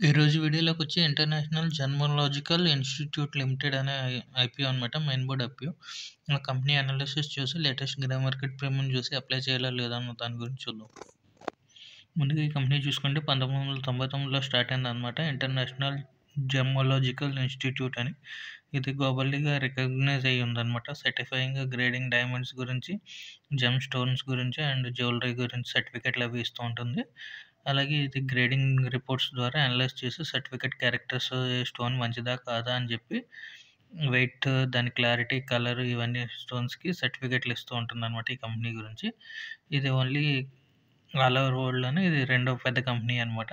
ఈరోజు వీడియోలోకొచ్చి international జర్మలాజికల్ institute limited అనే IPO అనమాట. Main board IPO. ఆ కంపెనీ అనాలిసిస్ చూసి లేటెస్ట్ గ్రే మార్కెట్ ప్రీమియం చూసి అప్లై చేయాలా లేదా అన్న దాని గురించి చూద్దాం. ముందుగా ఈ కంపెనీ చూసుకుంటే 1999లో స్టార్ట్ అయిందనమాట. ఇంటర్నేషనల్ జర్మలాజికల్ ఇన్‌స్టిట్యూట్ అని. ఇది గ్లోబల్లీగా రికగ్నైజ్ అయ్యి ఉందనమాట. సర్టిఫైయింగ్, గ్రేడింగ్ డైమండ్స్ గురించి, జెమ్ స్టోన్స్ గురించి అండ్ జ్యువెలరీ గురించి సర్టిఫికేట్లు అవి ఇస్తూ ఉంటుంది. అలాగే ఇది గ్రేడింగ్ రిపోర్ట్స్ ద్వారా అనలైజ్ చేసి సర్టిఫికేట్ క్యారెక్టర్స్ స్టోన్ మంచిదా కాదా అని చెప్పి వెయిట్, దాని క్లారిటీ, కలర్ ఇవన్నీ స్టోన్స్‌కి సర్టిఫికేట్లు ఇస్తూ ఉంటుందనమాట ఈ కంపెనీ గురించి. ఇది ఓన్లీ ఆల్ ఓవర్ వరల్డ్‌లోనే ఇది రెండో పెద్ద కంపెనీ అనమాట.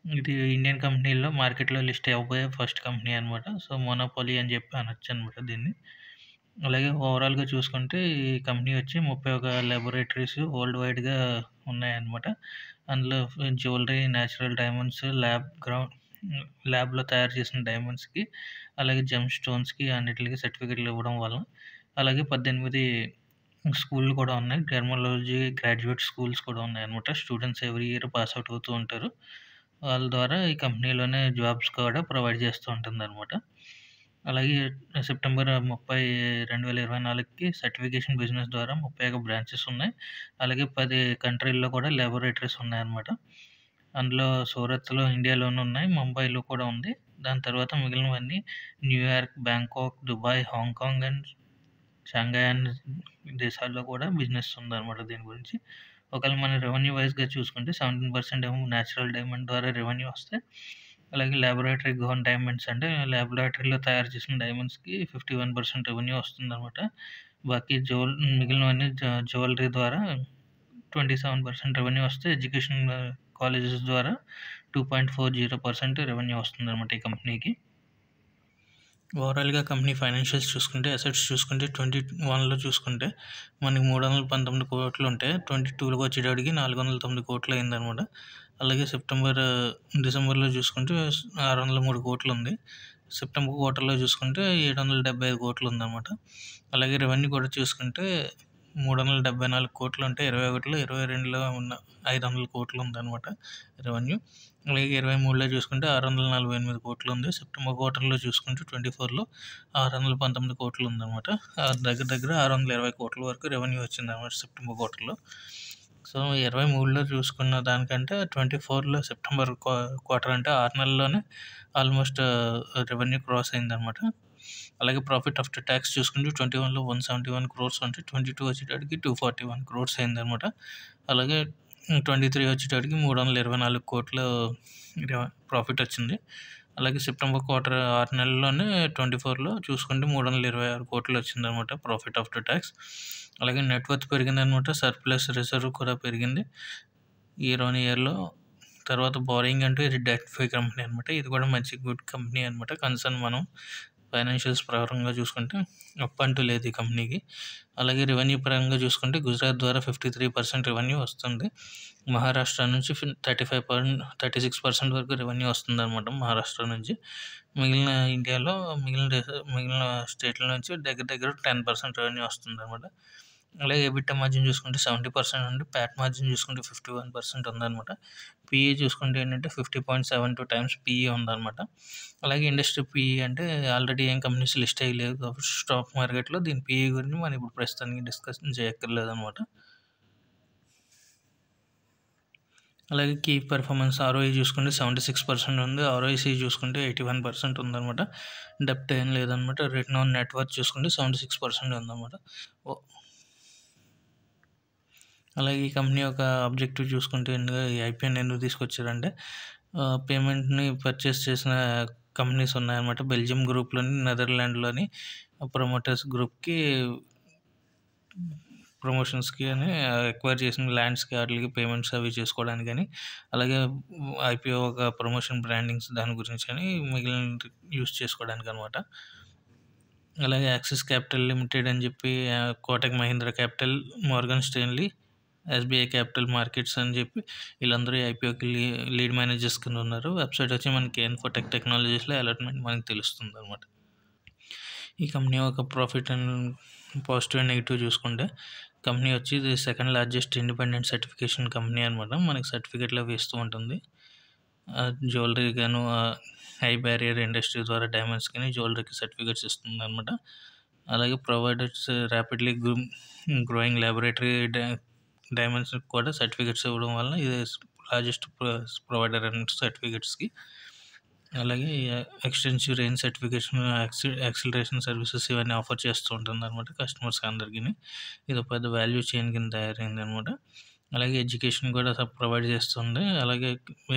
ఇది ఇండియన్ కంపెనీల్లో మార్కెట్‌లో లిస్ట్ అవ్వబోయే ఫస్ట్ కంపెనీ అనమాట. సో, మోనోపోలీ అని చెప్పి అనొచ్చనమాట దీన్ని. అలాగే ఓవరాల్‌గా చూసుకుంటే ఈ కంపెనీ వచ్చి 31 లాబొరేటరీస్ వరల్డ్ వైడ్‌గా ఉన్నాయన్నమాట. అందులో జ్యువెలరీ, నేచురల్ డైమండ్స్, ల్యాబ్‌లో తయారు చేసిన డైమండ్స్‌కి, అలాగే జెమ్ స్టోన్స్‌కి అన్నిట్లికి సర్టిఫికేట్లు ఇవ్వడం వల్ల, అలాగే 18 స్కూల్‌లు కూడా ఉన్నాయి. టెర్మినాలజీ గ్రాడ్యుయేట్ స్కూల్స్ కూడా ఉన్నాయన్నమాట. Students every year pass out అవుతూ ఉంటారు. వాళ్ళ ద్వారా ఈ కంపెనీలోనే జాబ్స్ కూడా ప్రొవైడ్ చేస్తూ ఉంటుందన్నమాట. అలాగే సెప్టెంబర్ 30, 2024కి సర్టిఫికేషన్ బిజినెస్ ద్వారా 31 బ్రాంచెస్ ఉన్నాయి. అలాగే 10 కంట్రీల్లో కూడా లాబొరేటరీస్ ఉన్నాయన్నమాట. అందులో సూరత్‌లో ఇండియాలోనే ఉన్నాయి. ముంబైలో కూడా ఉంది. దాని తర్వాత మిగిలినవన్నీ New York, Bangkok, Dubai, Hong Kong and Shanghai అనే దేశాల్లో కూడా బిజినెస్ ఉందన్నమాట దీని గురించి. ఒకవేళ మనం రెవెన్యూ వైస్‌గా చూసుకుంటే 17% ఏమో నేచురల్ డైమండ్ ద్వారా రెవెన్యూ వస్తే, అలాగే లాబొరేటరీ గ్రోన్ డైమండ్స్ అంటే లాబొరేటరీలో తయారు చేసిన డైమండ్స్‌కి 51% రెవెన్యూ వస్తుందన్నమాట. బాకీ మిగిలినవన్నీ జ్యువెలరీ ద్వారా 27% రెవెన్యూ వస్తే, ఎడ్యుకేషన్ కాలేజెస్ ద్వారా 2.40% రెవెన్యూ వస్తుందన్నమాట ఈ కంపెనీకి. ఓవరాల్‌గా కంపెనీ ఫైనాన్షియల్స్ చూసుకుంటే, అసెట్స్ చూసుకుంటే 21లో చూసుకుంటే మనకి 319 కోట్లు ఉంటే, 22లోకి వచ్చేటప్పటికి 409 కోట్లు అయిందనమాట. అలాగే డిసెంబర్‌లో చూసుకుంటే 603 కోట్లు ఉంది. సెప్టెంబర్ క్వార్టర్‌లో చూసుకుంటే 775 కోట్లు ఉందన్నమాట. అలాగే రెవెన్యూ కూడా చూసుకుంటే 374 కోట్లు ఉంటే 21లో, 22లో ఉన్న 500 కోట్లు ఉందన్నమాట రెవెన్యూ. అలాగే 23లో చూసుకుంటే 648 కోట్లు ఉంది. సెప్టెంబర్ క్వార్టర్‌లో చూసుకుంటే 24లో 619 కోట్లు ఉందన్నమాట. దగ్గర దగ్గర 620 కోట్ల వరకు రెవెన్యూ వచ్చిందన్నమాట సెప్టెంబర్ క్వార్టర్‌లో. సో, 23లో చూసుకున్న దానికంటే 24లో సెప్టెంబర్ క్వార్టర్ అంటే 6 నెలల్లోనే ఆల్మోస్ట్ రెవెన్యూ క్రాస్ అయిందన్నమాట. అలాగే ప్రాఫిట్ ఆఫ్టర్ టాక్స్ చూసుకుంటే 21లో 171 క్రోర్స్ అంటే 22 వచ్చేటప్పటికి 241 క్రోర్స్ అయిందన్నమాట. అలాగే 23 వచ్చేటప్పటికి 324 కోట్ల ప్రాఫిట్ వచ్చింది. అలాగే సెప్టెంబర్ క్వార్టర్ 6 నెలల్లోనే 24లో చూసుకుంటే 326 కోట్లు వచ్చిందన్నమాట ప్రాఫిట్ ఆఫ్టర్ టాక్స్. అలాగే నెట్వర్త్ పెరిగిందనమాట. సర్ప్లస్ రిజర్వ్ కూడా పెరిగింది ఇయర్ ఆన్ ఇయర్‌లో. తర్వాత బోరింగ్ అంటే ఇది డెట్ ఫ్రీ కంపెనీ అనమాట. ఇది కూడా మంచి గుడ్ కంపెనీ అనమాట. కన్సర్న్ మనం ఫైనాన్షియల్స్ పరంగా చూసుకుంటే అప్ అంటూ లేదు ఈ కంపెనీకి. అలాగే రెవెన్యూ పరంగా చూసుకుంటే గుజరాత్ ద్వారా 53% రెవెన్యూ వస్తుంది. మహారాష్ట్ర నుంచి 36% వరకు రెవెన్యూ వస్తుందన్నమాట మహారాష్ట్ర నుంచి. మిగిలిన ఇండియాలో మిగిలిన స్టేట్ల నుంచి దగ్గర దగ్గర 10% రెవెన్యూ వస్తుందన్నమాట. అలాగే ఎబిటా మార్జిన్ చూసుకుంటే 70% ఉంది. ప్యాట్ మార్జిన్ చూసుకుంటే 51% ఉందన్నమాట. పీఈ చూసుకుంటే ఏంటంటే 50.72 టైమ్స్ పీఈ ఉందన్నమాట. అలాగే ఇండస్ట్రీ పీఈ అంటే ఆల్రెడీ ఏం కంపెనీస్ లిస్ట్ అయ్యలేదు కాబట్టి స్టాక్ మార్కెట్‌లో దీని పీఈ గురించి మనం ఇప్పుడు ప్రస్తుతానికి డిస్కషన్ చేయక్కర్లేదన్నమాట. అలాగే కీ పెర్ఫార్మెన్స్ ఆర్ఓఈ చూసుకుంటే 76% ఉంది. ఆర్ఓఐసీ చూసుకుంటే 81% ఉందన్నమాట. డెప్ట్ ఏం లేదన్నమాట. రిటర్న్ ఆన్ నెట్ వర్త్ చూసుకుంటే 76% ఉందన్నమాట. అలాగే ఈ కంపెనీ యొక్క ఆబ్జెక్టివ్ చూసుకుంటే ఈ ఐపీఓని ఎందుకు తీసుకొచ్చారంటే, పేమెంట్‌ని పర్చేస్ చేసిన కంపెనీస్ ఉన్నాయన్నమాట. బెల్జియం గ్రూప్‌లోని, నెదర్లాండ్‌లోని ప్రమోటర్స్ గ్రూప్‌కి ప్రమోషన్స్‌కి అని ఎక్వైర్ చేసిన ల్యాండ్స్‌కి ఆటిలకి పేమెంట్స్ అవి చేసుకోవడానికని, అలాగే ఐపీఓ ఒక ప్రమోషన్ బ్రాండింగ్స్ దాని గురించి అని మిగిలినది యూజ్ చేసుకోవడానికనమాట. అలాగే యాక్సిస్ క్యాపిటల్ లిమిటెడ్ అని చెప్పి, Kotak Mahindra capital, Morgan Stanley, SBI capital markets అని చెప్పి వీళ్ళందరూ ఐపీఓకి లీడ్ మేనేజర్స్ కింద ఉన్నారు. వెబ్సైట్ వచ్చి మనకి ఇన్ఫోటెక్ టెక్నాలజీస్లో అలాట్మెంట్ మనకి తెలుస్తుంది అనమాట. ఈ కంపెనీ ఒక profit and positive and negative చూసుకుంటే, కంపెనీ వచ్చి ఇది second largest independent certification company అనమాట. మనకి సర్టిఫికేట్లు అవి ఇస్తూ ఉంటుంది. జ్యువెలరీ గాను హై బ్యారియర్ ఇండస్ట్రీ ద్వారా డైమండ్స్ కానీ జ్యువెలరీకి సర్టిఫికేట్స్ ఇస్తుందన్నమాట. అలాగే providers rapidly growing laboratory diamonds కూడా సర్టిఫికేట్స్ ఇవ్వడం వల్ల ఇది లార్జెస్ట్ ప్రొవైడర్ అండ్ సర్టిఫికేట్స్కి. అలాగే extensive range certification, acceleration services ఇవన్నీ ఆఫర్ చేస్తూ ఉంటుంది అనమాట కస్టమర్స్కి అందరికీ. ఇది ఒక పెద్ద వాల్యూ చైన్ కింద తయారైంది అనమాట. అలాగే ఎడ్యుకేషన్ కూడా ప్రొవైడ్ చేస్తుంది. అలాగే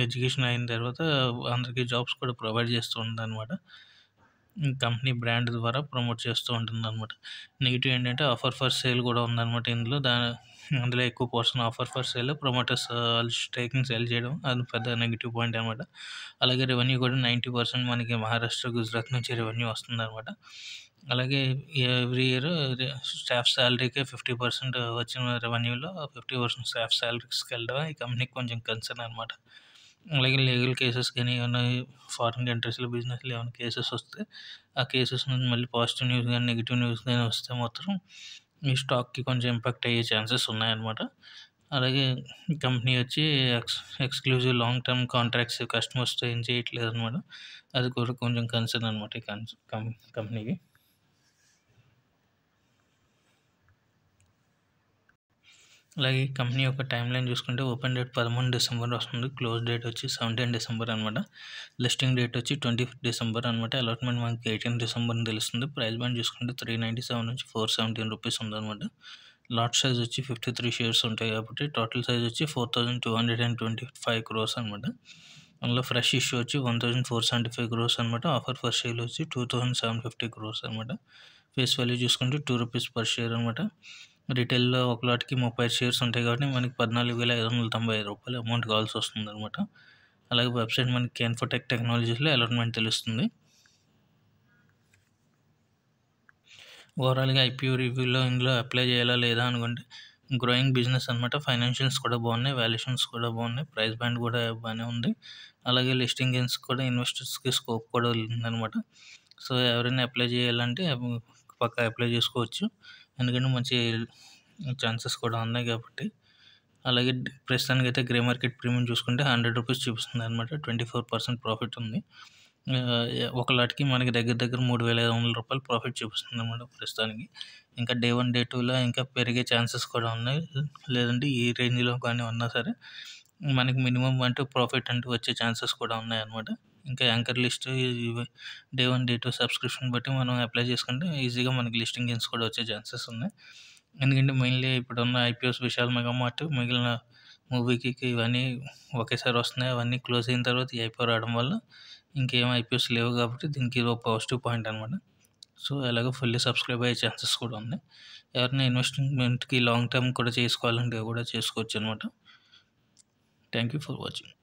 ఎడ్యుకేషన్ అయిన తర్వాత అందరికీ జాబ్స్ కూడా ప్రొవైడ్ చేస్తూ ఉంటుంది అనమాట. కంపెనీ బ్రాండ్ ద్వారా ప్రమోట్ చేస్తూ ఉంటుంది అనమాట. నెగిటివ్ ఏంటంటే ఆఫర్ ఫర్ సేల్ కూడా ఉందన్నమాట ఇందులో. అందులో ఎక్కువ portion offer for sale, promoters staking sale చేయడం అది పెద్ద నెగిటివ్ పాయింట్ అనమాట. అలాగే రెవెన్యూ కూడా 90% మనకి మహారాష్ట్ర, గుజరాత్ నుంచి రెవెన్యూ వస్తుందన్నమాట. అలాగే ఎవ్రీ ఇయర్ స్టాఫ్ శాలరీకి 50% వచ్చిన రెవెన్యూలో 50% స్టాఫ్ శాలరీస్కి వెళ్ళడం ఈ కంపెనీకి కొంచెం కన్సర్న్ అనమాట. అలాగే లీగల్ కేసెస్ కానీ ఏమైనా ఫారిన్ కంట్రీస్లో బిజినెస్లో ఏమైనా కేసెస్ వస్తే ఆ కేసెస్ నుంచి మళ్ళీ పాజిటివ్ న్యూస్ కానీ నెగిటివ్ న్యూస్ కానీ వస్తే మాత్రం ఈ స్టాక్కి కొంచెం ఇంపాక్ట్ అయ్యే ఛాన్సెస్ ఉన్నాయన్నమాట. అలాగే కంపెనీ వచ్చి ఎక్స్క్లూజివ్ లాంగ్ టర్మ్ కాంట్రాక్ట్స్ కస్టమర్స్తో ఏం చేయట్లేదు అనమాట. అది కూడా కొంచెం కన్సర్న్ అనమాట ఈ కంపెనీకి. అలాగే కంపెనీ యొక్క టైం లైన్ చూసుకుంటే ఓపెన్ డేట్ 13 డిసెంబర్ వస్తుంది. క్లోజ్ డేట్ వచ్చి 17 డిసెంబర్ అనమాట. లిస్టింగ్ డేట్ వచ్చి 25 డిసెంబర్ అనమాట. అలాట్మెంట్ మనకి 18 డిసెంబర్ అని తెలుస్తుంది. ప్రైస్ బ్యాండ్ చూసుకుంటే 397 నుంచి 417 రూపీస్ ఉందన్నమాట. లాట్ సైజ్ వచ్చి 53 షేర్స్ ఉంటాయి కాబట్టి టోటల్ సైజ్ వచ్చి 4225 crores అనమాట. అందులో ఫ్రెష్ ఇష్యూ వచ్చి 1475 crores అనమాట. ఆఫర్ ఫర్ షేర్ వచ్చి 2750 crores అనమాట. ఫేస్ వాల్యూ చూసుకుంటే 2 రూపీస్ పర్ షేర్ అనమాట. రిటైల్లో ఒక లాట్కి 35 షేర్స్ ఉంటాయి కాబట్టి మనకి 14,595 రూపాయలు అమౌంట్ కావాల్సి వస్తుంది అనమాట. అలాగే వెబ్సైట్ మనకి కేన్ఫోటెక్ టెక్నాలజీస్లో అలాట్మెంట్ తెలుస్తుంది. ఓవరాల్గా ఐపీఓ రివ్యూలో ఇందులో అప్లై చేయాలా లేదా అనుకుంటే గ్రోయింగ్ బిజినెస్ అనమాట. ఫైనాన్షియల్స్ కూడా బాగున్నాయి, వాల్యుయేషన్స్ కూడా బాగున్నాయి, ప్రైస్ బ్యాండ్ కూడా బాగానే ఉంది. అలాగే లిస్టింగ్ గేమ్స్ కూడా ఇన్వెస్టర్స్కి స్కోప్ కూడా ఉందన్నమాట. సో ఎవరైనా అప్లై చేయాలంటే పక్కా అప్లై చేసుకోవచ్చు, ఎందుకంటే మంచి ఛాన్సెస్ కూడా ఉన్నాయి కాబట్టి. అలాగే ప్రస్తుతానికి అయితే గ్రే మార్కెట్ ప్రీమియం చూసుకుంటే 100 రూపీస్ చూపిస్తుంది అనమాట. 24% ప్రాఫిట్ ఉంది. ఒక లాట్కి మనకి దగ్గర 3,500 రూపాయలు ప్రాఫిట్ చూపిస్తుంది అనమాట ప్రస్తుతానికి. ఇంకా డే 1 డే 2లో ఇంకా పెరిగే ఛాన్సెస్ కూడా ఉన్నాయి. లేదంటే ఈ రేంజ్లో కానీ ఉన్నా సరే మనకి మినిమం అంటూ ప్రాఫిట్ అంటూ వచ్చే ఛాన్సెస్ కూడా ఉన్నాయన్నమాట. ఇంకా anchor list day 1 day 2 subscription బట్టి మనం అప్లై చేసుకుంటే ఈజీగా మనకి లిస్టింగ్ గేమ్స్ కూడా వచ్చే ఛాన్సెస్ ఉన్నాయి. ఎందుకంటే మెయిన్లీ ఇప్పుడున్న ఐపీఓస్ విశాల్ మెగామార్ట్, మిగిలిన మూవీకి ఇవన్నీ ఒకేసారి వస్తున్నాయి. అవన్నీ క్లోజ్ అయిన తర్వాత ఈ ఐపీఓ రావడం వల్ల ఇంకేం ఐపీఓస్ లేవు కాబట్టి దీనికి ఇది ఒక పాజిటివ్ పాయింట్ అనమాట. సో అలాగే ఫుల్లీ సబ్స్క్రైబ్ అయ్యే ఛాన్సెస్ కూడా ఉన్నాయి. ఎవరైనా ఇన్వెస్ట్మెంట్కి లాంగ్ టర్మ్ కూడా చేసుకోవాలంటే కూడా చేసుకోవచ్చు అనమాట. Thank you for watching.